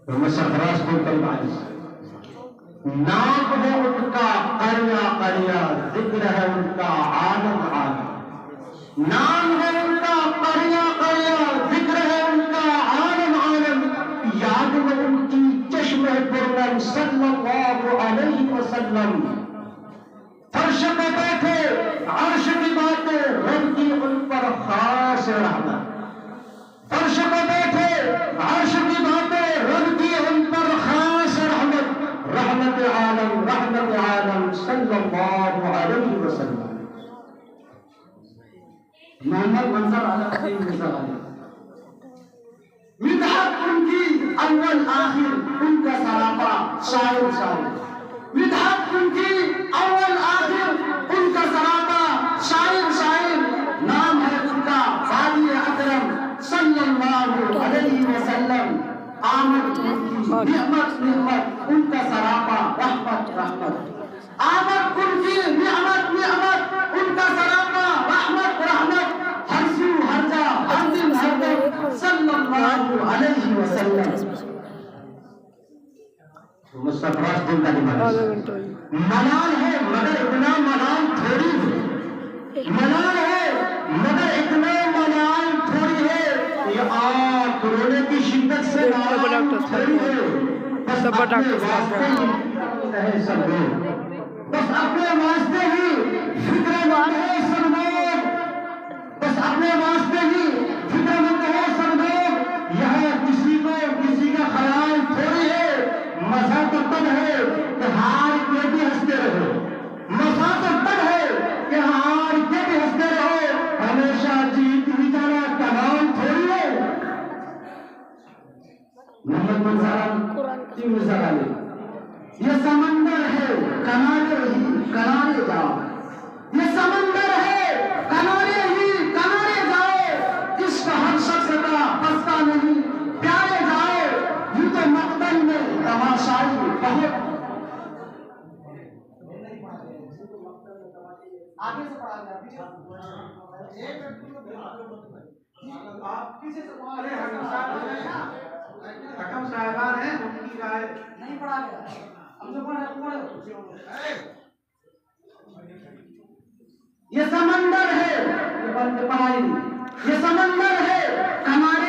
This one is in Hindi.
तो मैं सरफराज को कल बारिश नाम है उनका करिया करिया, जिक्र है उनका आलम आलम। नाम है उनका करिया करिया, जिक्र है उनका आलम आलम। याद में उनकी चश्मे पुरनम सल्लल्लाहु अलैहि वसल्लम। फर्श पे बैठे अर्श की बातें, रब की उन पर खास रहमत। फर्श पे बैठे अर्श की बातें, रब की उन पर खास रहमत। रहमत आलम सल्लल्लाहु अलैहि वसल्लम। मोहम्मद मंजर आलम मिर्जा वाले मिदहत उनकी अव्वल आखिर, उनका सरापा शायर शायर। मिदहत उनकी अव्वल आखिर, उनका सरापा शायर शायर। नाम है उनका वाली अकरम सल्लल्लाहु अलैहि वसल्लम। आमद उनकी निअमत निअमत, उनका सरापा रहमत रहमत। आमद उनकी निअमत निअमत, उनका सरापा रहमत रहमत। हर सू हर जा हर दिन हर दम सल्लल्लाहु अलैहि वसल्लम। मुस्तफा दिन का मलाल है मगर इतना मलाल थोड़ी है। मलाल है मगर इतना मलाल थोड़ी है। ये आँख रोने की शिद्दत से मलाल थोड़ी है। बस अपने वास्ते ही सब लोग, बस अपने वास्ते ही फिक्रमंद है सब लोग, बस अपने वास्ते ही फिक्रमंद है सब लोग। यह किसी को किसी का ख्याल थोड़ी है। मजा तो तब है कि हार के भी हंसते रहो। मजा तो तब है कि हार के भी हंसते रहो। हमेशा जीत ही जाना तमाम थोड़ी है। मोहम्मद मंजर ये समंदर है किनारे ही किनारे जाओ। ये समंदर है किनारे ही किनारे जाओ। इश्क हर शख्स का बसता नहीं, प्यारे जाओ। यूं तो मकदम में तमाशाई बहुत। आगे से पढ़ा आप किसी से हकम साहबान है उनकी राय नहीं पढ़ा गया। ये समंदर है, ये समंदर है।